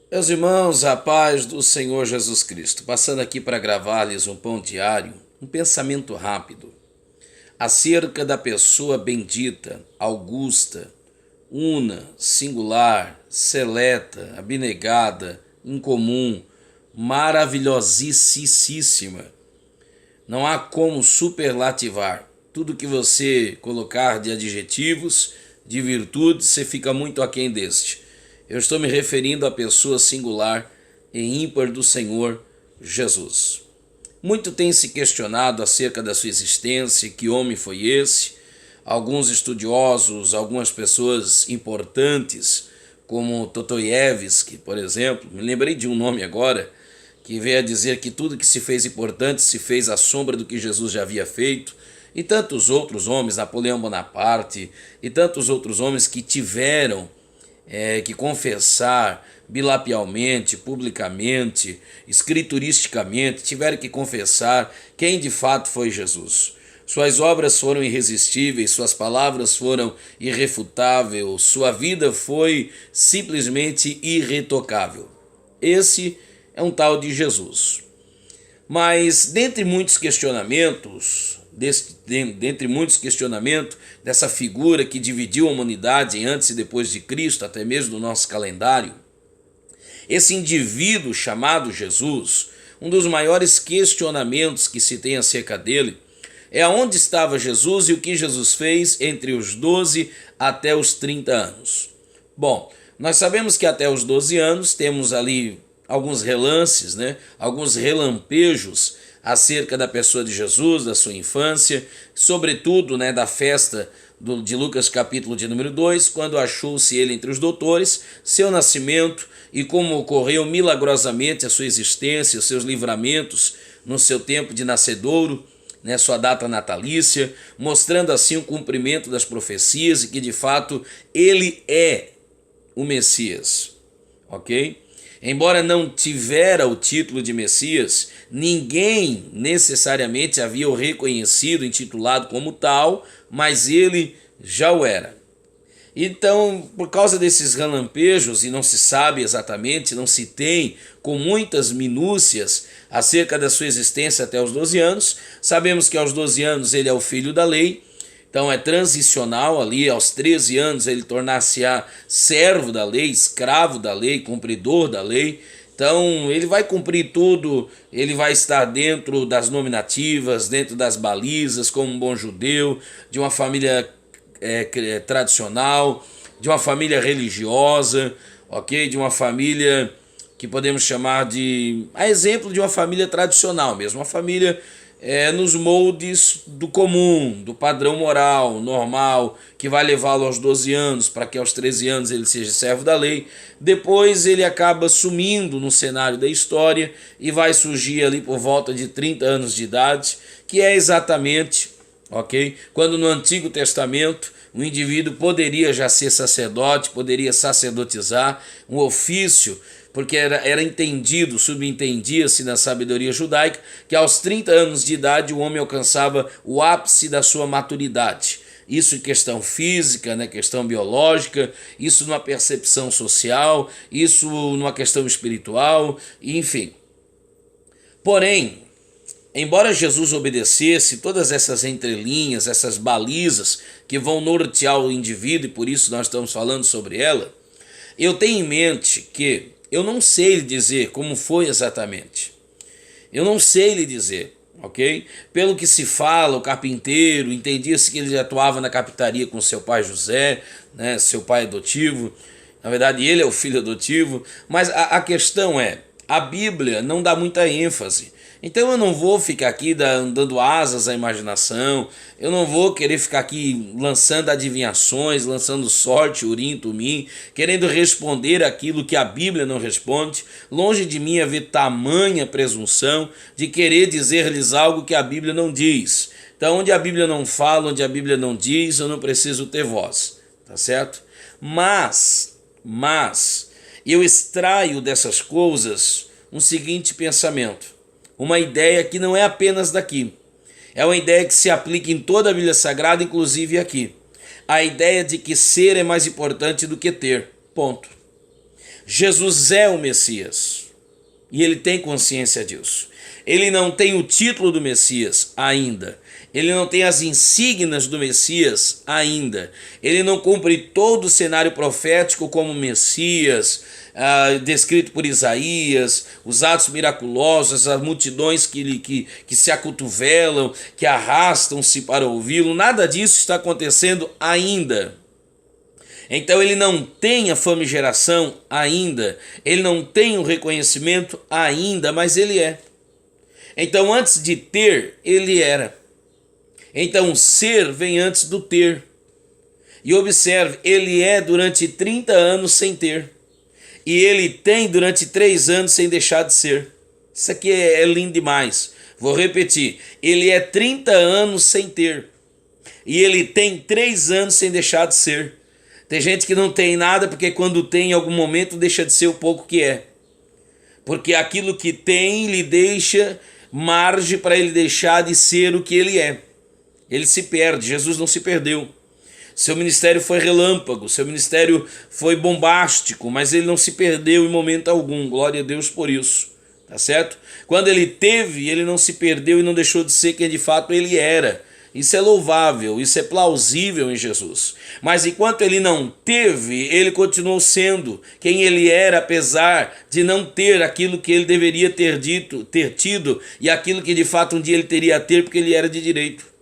Meus irmãos, a paz do Senhor Jesus Cristo, passando aqui para gravar-lhes um pão diário, um pensamento rápido, acerca da pessoa bendita, augusta, una, singular, seleta, abnegada, incomum, maravilhosíssima. Não há como superlativar. Tudo que você colocar de adjetivos, de virtudes, você fica muito aquém deste. Eu estou me referindo à pessoa singular e ímpar do Senhor Jesus. Muito tem se questionado acerca da sua existência, que homem foi esse. Alguns estudiosos, algumas pessoas importantes, como Dostoiévski, por exemplo, me lembrei de um nome agora, que veio a dizer que tudo que se fez importante se fez à sombra do que Jesus já havia feito, e tantos outros homens, Napoleão Bonaparte, e tantos outros homens que tiveram que confessar bilapialmente, publicamente, escrituristicamente, tiveram que confessar quem de fato foi Jesus. Suas obras foram irresistíveis, suas palavras foram irrefutáveis, sua vida foi simplesmente irretocável. Esse é um tal de Jesus. Mas dentre muitos questionamentos, dessa figura que dividiu a humanidade em antes e depois de Cristo, até mesmo do nosso calendário, esse indivíduo chamado Jesus, um dos maiores questionamentos que se tem acerca dele é aonde estava Jesus e o que Jesus fez entre os 12 até os 30 anos. Bom, nós sabemos que até os 12 anos temos ali alguns relances, alguns relampejos acerca da pessoa de Jesus, da sua infância, sobretudo da festa de Lucas capítulo de número 2, quando achou-se ele entre os doutores, seu nascimento e como ocorreu milagrosamente a sua existência, os seus livramentos no seu tempo de nascedouro, sua data natalícia, mostrando assim o cumprimento das profecias e que de fato ele é o Messias, ok? Embora não tivera o título de Messias, ninguém necessariamente havia o reconhecido, intitulado como tal, mas ele já o era. Então, por causa desses relampejos, e não se sabe exatamente, não se tem com muitas minúcias acerca da sua existência até os 12 anos, sabemos que aos 12 anos ele é o filho da lei, então é transicional ali, aos 13 anos ele tornar-se-á servo da lei, escravo da lei, cumpridor da lei. Então ele vai cumprir tudo, ele vai estar dentro das nominativas, dentro das balizas, como um bom judeu, de uma família tradicional, de uma família religiosa, ok? De uma família que podemos chamar a exemplo de uma família tradicional mesmo, uma família nos moldes do comum, do padrão moral, normal, que vai levá-lo aos 12 anos, para que aos 13 anos ele seja servo da lei. Depois ele acaba sumindo no cenário da história e vai surgir ali por volta de 30 anos de idade, que é exatamente, ok? Quando no Antigo Testamento o indivíduo poderia já ser sacerdote, poderia sacerdotizar um ofício, porque era entendido, subentendia-se na sabedoria judaica, que aos 30 anos de idade o homem alcançava o ápice da sua maturidade. Isso em questão física, questão biológica, isso numa percepção social, isso numa questão espiritual, enfim. Porém, embora Jesus obedecesse todas essas entrelinhas, essas balizas que vão nortear o indivíduo, e por isso nós estamos falando sobre ela, eu tenho em mente que eu não sei lhe dizer como foi exatamente. Eu não sei lhe dizer, ok? Pelo que se fala, o carpinteiro, entendia-se que ele atuava na carpintaria com seu pai José, seu pai adotivo. Na verdade, ele é o filho adotivo. Mas a questão é, a Bíblia não dá muita ênfase. Então eu não vou ficar aqui dando asas à imaginação, eu não vou querer ficar aqui lançando adivinhações, lançando sorte, urim, tumim, querendo responder aquilo que a Bíblia não responde. Longe de mim haver tamanha presunção de querer dizer-lhes algo que a Bíblia não diz. Então onde a Bíblia não fala, onde a Bíblia não diz, eu não preciso ter voz, tá certo? Mas eu extraio dessas coisas um seguinte pensamento. Uma ideia que não é apenas daqui. É uma ideia que se aplica em toda a Bíblia Sagrada, inclusive aqui. A ideia de que ser é mais importante do que ter. Ponto. Jesus é o Messias e ele tem consciência disso. Ele não tem o título do Messias ainda. Ele não tem as insígnias do Messias ainda. Ele não cumpre todo o cenário profético como Messias, descrito por Isaías, os atos miraculosos, as multidões que se acotovelam, que arrastam-se para ouvi-lo. Nada disso está acontecendo ainda. Então ele não tem a famigeração ainda. Ele não tem o reconhecimento ainda, mas ele é. Então antes de ter, ele era. Então o ser vem antes do ter. E observe, ele é durante 30 anos sem ter. E ele tem durante 3 anos sem deixar de ser. Isso aqui é lindo demais. Vou repetir. Ele é 30 anos sem ter. E ele tem 3 anos sem deixar de ser. Tem gente que não tem nada porque quando tem em algum momento deixa de ser o pouco que é. Porque aquilo que tem lhe deixa margem para ele deixar de ser o que ele é. Ele se perde. Jesus não se perdeu. Seu ministério foi relâmpago, seu ministério foi bombástico, mas ele não se perdeu em momento algum. Glória a Deus por isso, tá certo? Quando ele teve, ele não se perdeu e não deixou de ser quem de fato ele era. Isso é louvável, isso é plausível em Jesus. Mas enquanto ele não teve, ele continuou sendo quem ele era, apesar de não ter aquilo que ele deveria ter tido e aquilo que de fato um dia ele teria a ter, porque ele era de direito.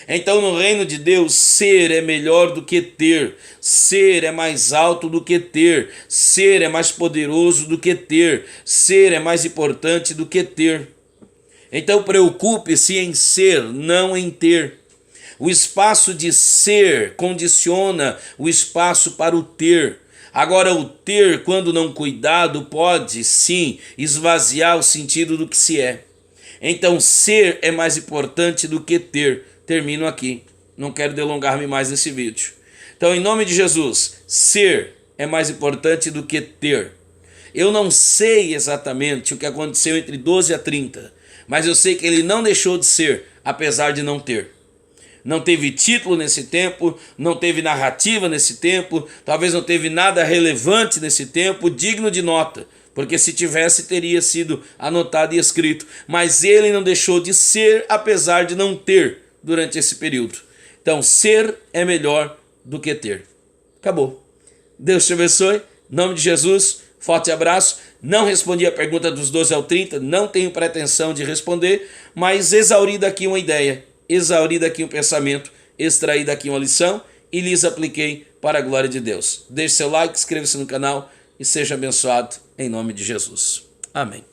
Então no reino de Deus, ser é melhor do que ter, ser é mais alto do que ter, ser é mais poderoso do que ter, ser é mais importante do que ter. Então preocupe-se em ser, não em ter. O espaço de ser condiciona o espaço para o ter. Agora o ter, quando não cuidado, pode sim esvaziar o sentido do que se é. Então ser é mais importante do que ter. Termino aqui, não quero delongar-me mais nesse vídeo. Então, em nome de Jesus, ser é mais importante do que ter. Eu não sei exatamente o que aconteceu entre 12 a 30, mas eu sei que ele não deixou de ser, apesar de não ter. Não teve título nesse tempo, não teve narrativa nesse tempo, talvez não teve nada relevante nesse tempo, digno de nota, porque se tivesse teria sido anotado e escrito. Mas ele não deixou de ser, apesar de não ter durante esse período. Então, ser é melhor do que ter. Acabou. Deus te abençoe. Em nome de Jesus, forte abraço. Não respondi a pergunta dos 12 ao 30, não tenho pretensão de responder, mas exauri daqui uma ideia, exauri daqui um pensamento, extraí daqui uma lição e lhes apliquei para a glória de Deus. Deixe seu like, inscreva-se no canal e seja abençoado em nome de Jesus. Amém.